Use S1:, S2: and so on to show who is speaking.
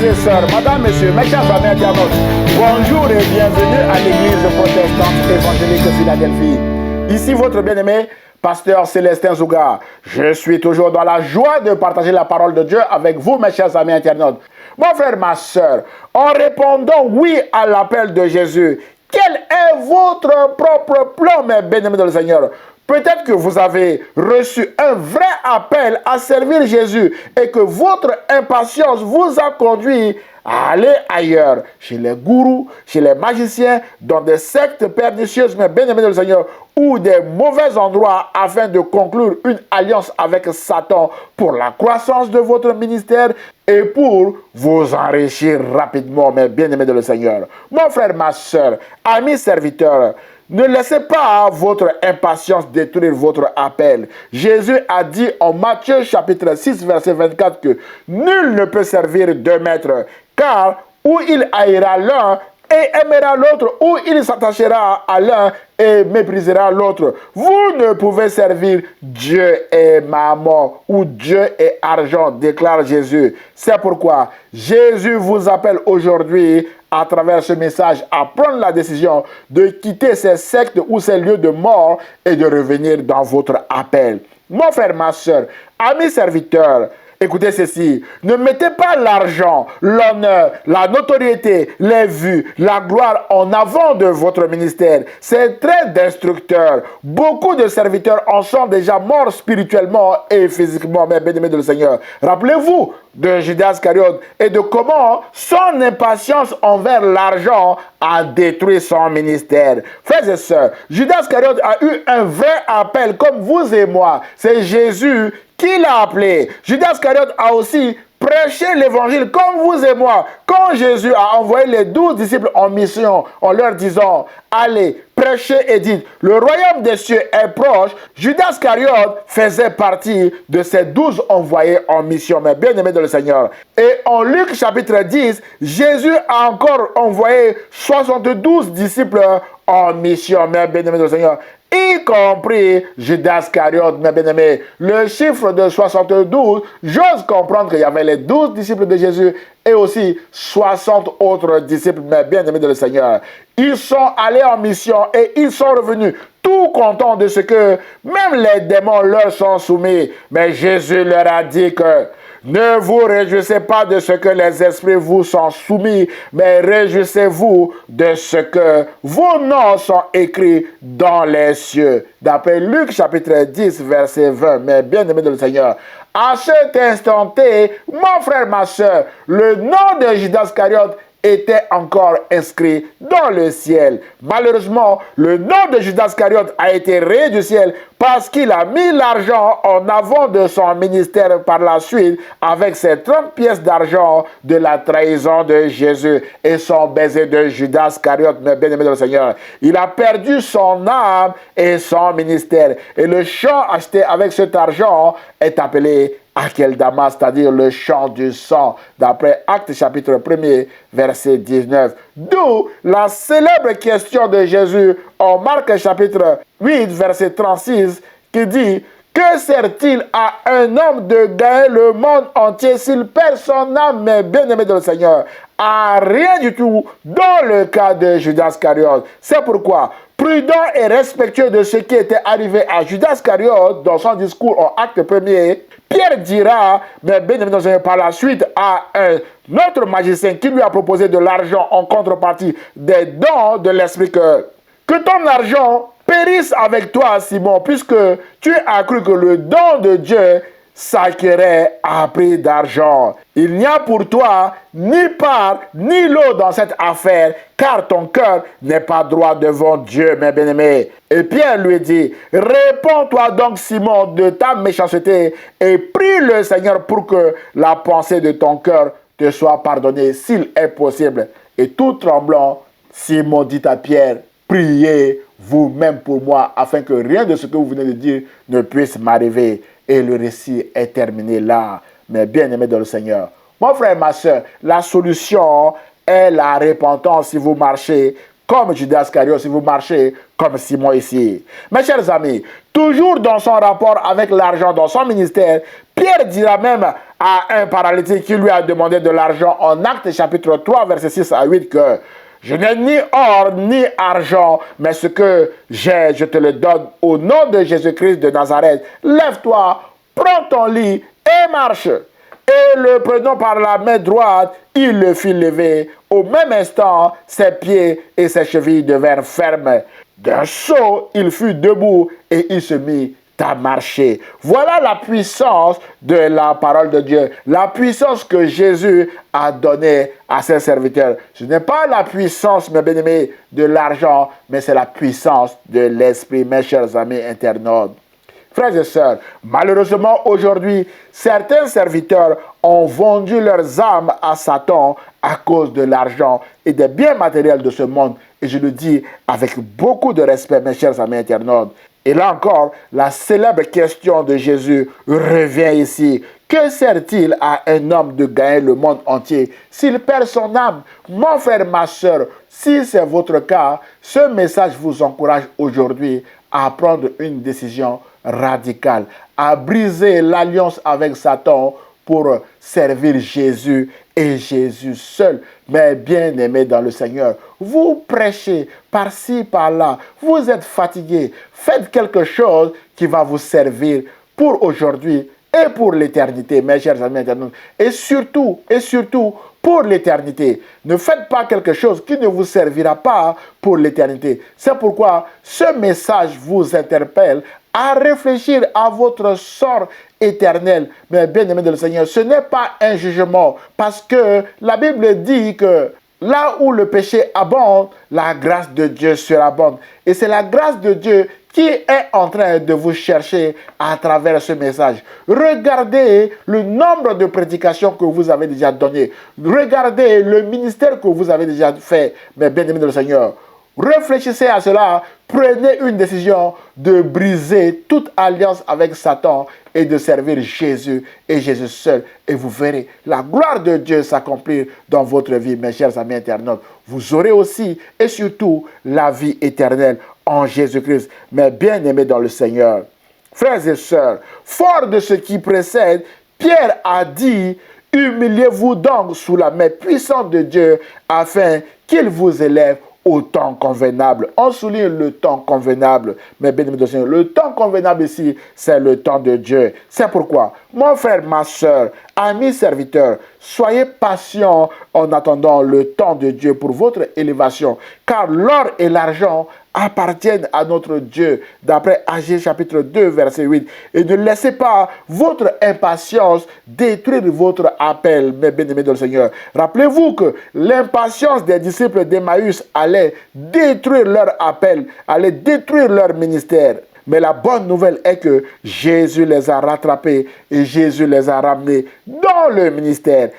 S1: frères et sœurs, madame, messieurs, mes chers amis internautes, bonjour et bienvenue à l'église protestante évangélique Philadelphie. Ici votre bien-aimé, pasteur Célestin Zouga. Je suis toujours dans la joie de partager la parole de Dieu avec vous, mes chers amis internautes. Mon frère, ma sœur, en répondant oui à l'appel de Jésus, quel est votre propre plan, mes bien-aimés dans le Seigneur? Peut-être que vous avez reçu un vrai appel à servir Jésus et que votre impatience vous a conduit à aller ailleurs, chez les gourous, chez les magiciens, dans des sectes pernicieuses, mais bien aimés de le Seigneur, ou des mauvais endroits afin de conclure une alliance avec Satan pour la croissance de votre ministère et pour vous enrichir rapidement, mais bien aimés de le Seigneur. Mon frère, ma soeur, ami serviteur, ne laissez pas votre impatience détruire votre appel. Jésus a dit en Matthieu chapitre 6 verset 24 que nul ne peut servir deux maîtres, car où il haïra l'un et aimera l'autre, ou il s'attachera à l'un et méprisera l'autre. Vous ne pouvez servir Dieu et maman ou Dieu et argent, déclare Jésus. C'est pourquoi Jésus vous appelle aujourd'hui à travers ce message à prendre la décision de quitter ces sectes ou ces lieux de mort et de revenir dans votre appel. Mon frère, ma soeur, amis serviteurs, écoutez ceci, ne mettez pas l'argent, l'honneur, la notoriété, les vues, la gloire en avant de votre ministère. C'est très destructeur. Beaucoup de serviteurs en sont déjà morts spirituellement et physiquement, mais bien-aimés de le Seigneur. Rappelez-vous de Judas Iscariote et de comment son impatience envers l'argent a détruit son ministère. Frères et sœurs, Judas Iscariote a eu un vrai appel comme vous et moi. C'est Jésus qui l'a appelé. Judas Iscariote a aussi prêché l'évangile comme vous et moi. Quand Jésus a envoyé les 12 disciples en mission en leur disant « Allez, prêchez et dites, le royaume des cieux est proche », Judas Iscariote faisait partie de ces 12 envoyés en mission, mais bien aimés de le Seigneur. Et en Luc chapitre 10, Jésus a encore envoyé 72 disciples en mission, mais bien aimés de le Seigneur, y compris Judas Iscariote, mes bien-aimés. Le chiffre de 72, j'ose comprendre qu'il y avait les 12 disciples de Jésus et aussi 60 autres disciples, mes bien-aimés de le Seigneur. Ils sont allés en mission et ils sont revenus tout contents de ce que même les démons leur sont soumis. Mais Jésus leur a dit que ne vous réjouissez pas de ce que les esprits vous sont soumis, mais réjouissez-vous de ce que vos noms sont écrits dans les cieux. D'après Luc chapitre 10, verset 20, mais bien aimé de le Seigneur. À cet instant T, mon frère, ma soeur, le nom de Judas Iscariote était encore inscrit dans le ciel. Malheureusement, le nom de Judas Iscariote a été rayé du ciel parce qu'il a mis l'argent en avant de son ministère par la suite avec ses 30 pièces d'argent de la trahison de Jésus et son baiser de Judas Iscariote, mais bien aimé de le Seigneur. Il a perdu son âme et son ministère. Et le champ acheté avec cet argent est appelé Akeldama, c'est-à-dire le champ du sang, d'après Actes chapitre 1er, verset 19. D'où la célèbre question de Jésus en Marc chapitre 8, verset 36, qui dit « Que sert-il à un homme de gagner le monde entier s'il perd son âme, mais bien-aimé de le Seigneur ?» À rien du tout dans le cas de Judas Iscariote. C'est pourquoi, prudent et respectueux de ce qui était arrivé à Judas Iscariote dans son discours en Acte 1er, Pierre dira, mais bien évidemment par la suite, à un autre magicien qui lui a proposé de l'argent en contrepartie des dons de l'Esprit que ton argent périsse avec toi, Simon, puisque tu as cru que le don de Dieu s'acquérait à prix d'argent. Il n'y a pour toi ni part ni lot dans cette affaire, car ton cœur n'est pas droit devant Dieu, mes bien-aimés. Et Pierre lui dit, réponds-toi donc, Simon, de ta méchanceté et prie le Seigneur pour que la pensée de ton cœur te soit pardonnée, s'il est possible. Et tout tremblant, Simon dit à Pierre, priez vous-même pour moi, afin que rien de ce que vous venez de dire ne puisse m'arriver. Et le récit est terminé là, mais bien aimé dans le Seigneur. Mon frère et ma soeur, la solution est la repentance si vous marchez comme Judas Iscariot, si vous marchez comme Simon ici. Mes chers amis, toujours dans son rapport avec l'argent, dans son ministère, Pierre dira même à un paralytique qui lui a demandé de l'argent en Actes chapitre 3, versets 6 à 8 que je n'ai ni or ni argent, mais ce que j'ai, je te le donne au nom de Jésus-Christ de Nazareth. Lève-toi, prends ton lit et marche. Et le prenant par la main droite, il le fit lever. Au même instant, ses pieds et ses chevilles devinrent fermes. D'un saut, il fut debout et il se mit à marcher. Voilà la puissance de la parole de Dieu. La puissance que Jésus a donnée à ses serviteurs. Ce n'est pas la puissance, mes bien-aimés, de l'argent, mais c'est la puissance de l'esprit, mes chers amis internautes. Frères et sœurs, malheureusement aujourd'hui, certains serviteurs ont vendu leurs âmes à Satan à cause de l'argent et des biens matériels de ce monde. Et je le dis avec beaucoup de respect, mes chers amis internautes. Et là encore, la célèbre question de Jésus revient ici. Que sert-il à un homme de gagner le monde entier s'il perd son âme? Mon frère, ma soeur, si c'est votre cas, ce message vous encourage aujourd'hui à prendre une décision radicale, à briser l'alliance avec Satan pour servir Jésus et Jésus seul. Mais bien aimés dans le Seigneur, vous prêchez par-ci, par-là, vous êtes fatigué, faites quelque chose qui va vous servir pour aujourd'hui et pour l'éternité, mes chers amis internautes. Et surtout, pour l'éternité. Ne faites pas quelque chose qui ne vous servira pas pour l'éternité. C'est pourquoi ce message vous interpelle à réfléchir à votre sort éternel. Mais bien aimé de le Seigneur, ce n'est pas un jugement, parce que la Bible dit que là où le péché abonde, la grâce de Dieu surabonde. Et c'est la grâce de Dieu qui est en train de vous chercher à travers ce message. Regardez le nombre de prédications que vous avez déjà données. Regardez le ministère que vous avez déjà fait, mes bien-aimés de le Seigneur. Réfléchissez à cela, prenez une décision de briser toute alliance avec Satan et de servir Jésus et Jésus seul. Et vous verrez la gloire de Dieu s'accomplir dans votre vie, mes chers amis internautes. Vous aurez aussi et surtout la vie éternelle en Jésus-Christ, mais bien aimés dans le Seigneur. Frères et sœurs, fort de ce qui précède, Pierre a dit: humiliez-vous donc sous la main puissante de Dieu afin qu'il vous élève au temps convenable. On souligne le temps convenable. Mais bien aimé, le temps convenable ici, c'est le temps de Dieu. C'est pourquoi, mon frère, ma soeur, amis serviteurs, soyez patients en attendant le temps de Dieu pour votre élévation. Car l'or et l'argent appartiennent à notre Dieu, d'après Agé chapitre 2, verset 8. Et ne laissez pas votre impatience détruire votre appel, mes bien-aimés dans le Seigneur. Rappelez-vous que l'impatience des disciples d'Emmaüs allait détruire leur appel, allait détruire leur ministère. Mais la bonne nouvelle est que Jésus les a rattrapés et Jésus les a ramenés dans le ministère.